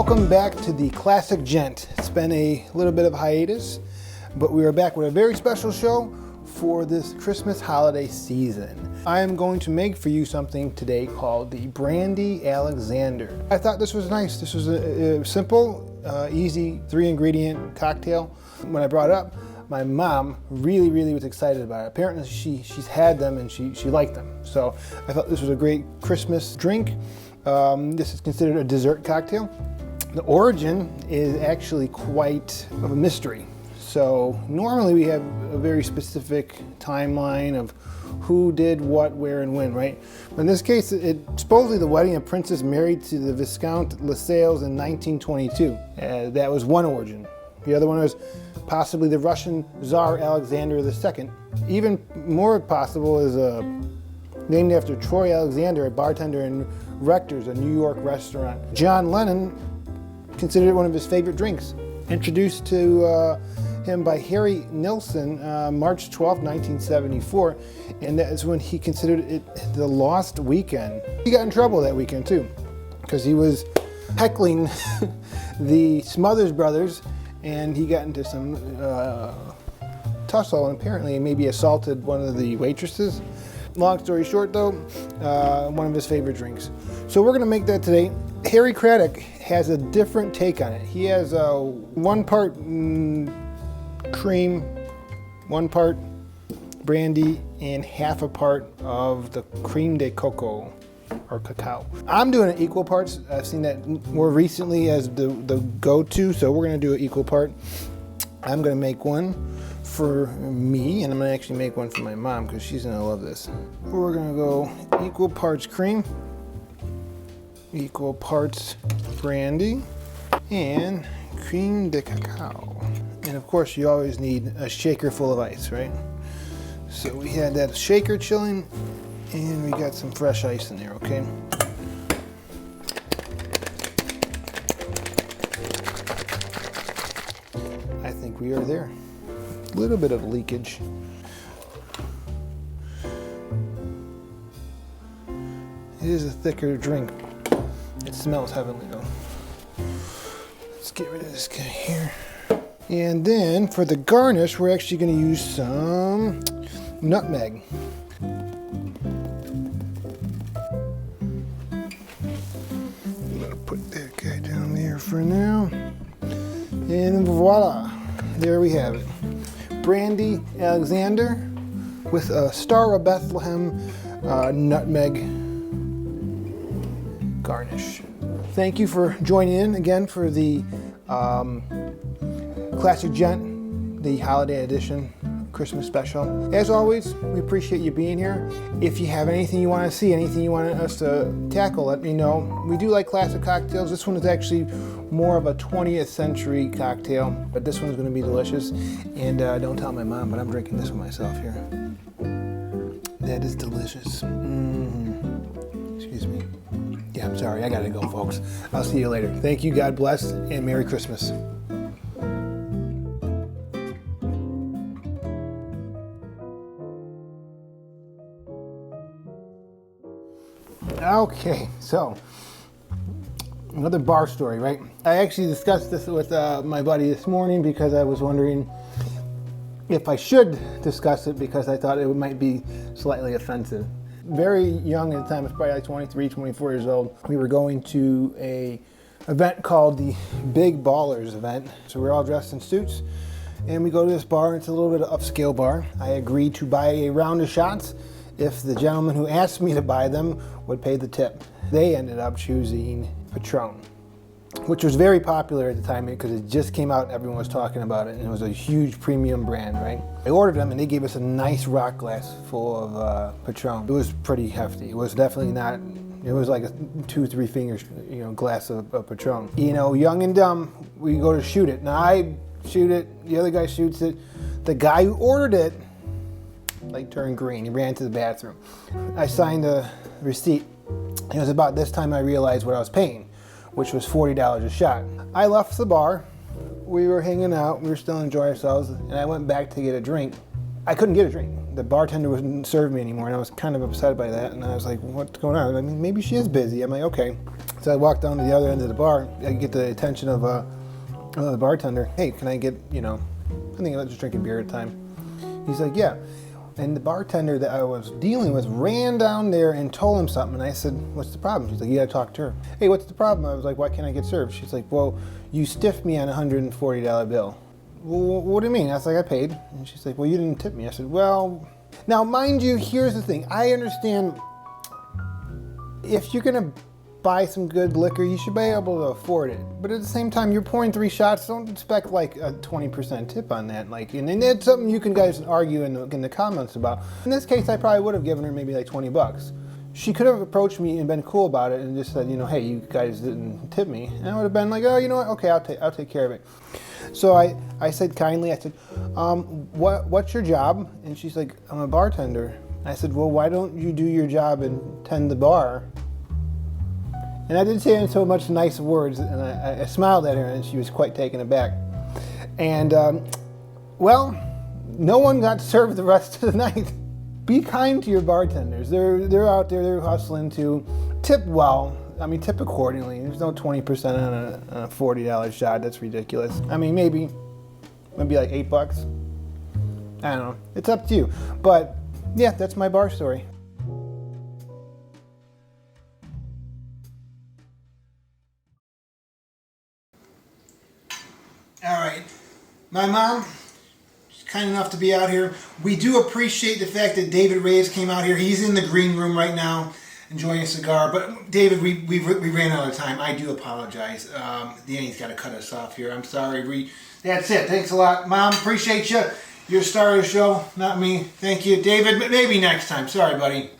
Welcome back to the Classic Gent. It's been a little bit of hiatus, but we are back with a very special show for this Christmas holiday season. I am going to make for you something today called the Brandy Alexander. I thought this was nice. This was a simple, easy 3-ingredient cocktail. When I brought it up, my mom really was excited about it. Apparently she's had them and she liked them. So I thought this was a great Christmas drink. This is considered a dessert cocktail. The origin is actually quite of a mystery. So normally we have a very specific timeline of who did what, where, and when, right? But in this case, it's supposedly the wedding of Princess Mary to the Viscount Lascelles in 1922. That was one origin. The other one was possibly the Russian Tsar Alexander II. Even more possible is named after Troy Alexander, a bartender in Rector's, a New York restaurant. John Lennon considered it one of his favorite drinks. Introduced to him by Harry Nilsson, March 12, 1974, and that is when he considered it the lost weekend. He got in trouble that weekend too, because he was heckling the Smothers Brothers, and he got into some tussle and apparently maybe assaulted one of the waitresses. Long story short though, one of his favorite drinks. So we're gonna make that today. Harry Craddock has a different take on it. He has 1 part cream, 1 part brandy, and half a part of the creme de coco or cacao. I'm doing it equal parts. I've seen that more recently as the go-to, so we're gonna do it equal part. I'm gonna make one for me, and I'm gonna actually make one for my mom because she's gonna love this. We're gonna go equal parts cream, equal parts brandy, and creme de cacao. And of course you always need a shaker full of ice, right? So we had that shaker chilling, and we got some fresh ice in there, okay? I think we are there. A little bit of leakage. It is a thicker drink. It smells heavenly though. Let's get rid of this guy here. And then for the garnish, we're actually going to use some nutmeg. I'm going to put that guy down there for now. And voila, there we have it. Brandy Alexander with a Star of Bethlehem nutmeg garnish. Thank you for joining in again for the Classic Gent, the holiday edition Christmas special. As always, we appreciate you being here. If you have anything you want to see, anything you want us to tackle, let me know. We do like classic cocktails. This one is actually more of a 20th century cocktail, but this one's going to be delicious. And don't tell my mom, but I'm drinking this one myself here. That is delicious. Excuse me. Yeah, I'm sorry. I got to go, folks. I'll see you later. Thank you. God bless, and Merry Christmas. Okay, so another bar story, right? I actually discussed this with my buddy this morning because I was wondering if I should discuss it because I thought it might be slightly offensive. Very young at the time, I was probably like 23, 24 years old. We were going to a event called the Big Ballers event. So we're all dressed in suits and we go to this bar. It's a little bit of upscale bar. I agreed to buy a round of shots if the gentleman who asked me to buy them would pay the tip. They ended up choosing Patron, which was very popular at the time because it just came out and everyone was talking about it, and it was a huge premium brand, right? I ordered them and they gave us a nice rock glass full of Patron. It was pretty hefty. It was definitely not, it was like a 2-3 fingers, glass of Patron. Young and dumb, we go to shoot it. Now I shoot it, the other guy shoots it. The guy who ordered it, turned green. He ran to the bathroom. I signed the receipt. It was about this time I realized what I was paying, which was $40 a shot. I left the bar. We were hanging out. We were still enjoying ourselves. And I went back to get a drink. I couldn't get a drink. The bartender wouldn't serve me anymore, and I was kind of upset by that. And I was like, what's going on? I mean, maybe she is busy. I'm like, okay. So I walked down to the other end of the bar. I get the attention of the bartender. Hey, can I get, I think I was just drinking beer at the time. He's like, yeah. And the bartender that I was dealing with ran down there and told him something. And I said, what's the problem? She's like, you got to talk to her. Hey, what's the problem? I was like, why can't I get served? She's like, well, you stiffed me on a $140 bill. Well, what do you mean? I was like, I paid. And she's like, well, you didn't tip me. I said, well, now mind you, here's the thing. I understand if you're going to buy some good liquor, you should be able to afford it. But at the same time, you're pouring 3 shots. Don't expect like a 20% tip on that. Like, and that's something you can guys argue in the comments about. In this case, I probably would have given her maybe like 20 bucks. She could have approached me and been cool about it and just said, hey, you guys didn't tip me. And I would have been like, oh, you know what? Okay, I'll take care of it. So I said kindly, I said, what's your job? And she's like, I'm a bartender. I said, well, why don't you do your job and tend the bar? And I didn't say in so much nice words, and I smiled at her, and she was quite taken aback. And, well, no one got served the rest of the night. Be kind to your bartenders. They're out there, they're hustling to tip well. I mean, tip accordingly. There's no 20% on a $40 shot. That's ridiculous. I mean, maybe like $8. I don't know. It's up to you. But, yeah, that's my bar story. All right, my mom, she's kind enough to be out here. We do appreciate the fact that David Reyes came out here. He's in the green room right now, enjoying a cigar. But David, we ran out of time. I do apologize. Danny's got to cut us off here. I'm sorry. That's it. Thanks a lot, Mom. Appreciate you. You're a star of the show, not me. Thank you, David. Maybe next time. Sorry, buddy.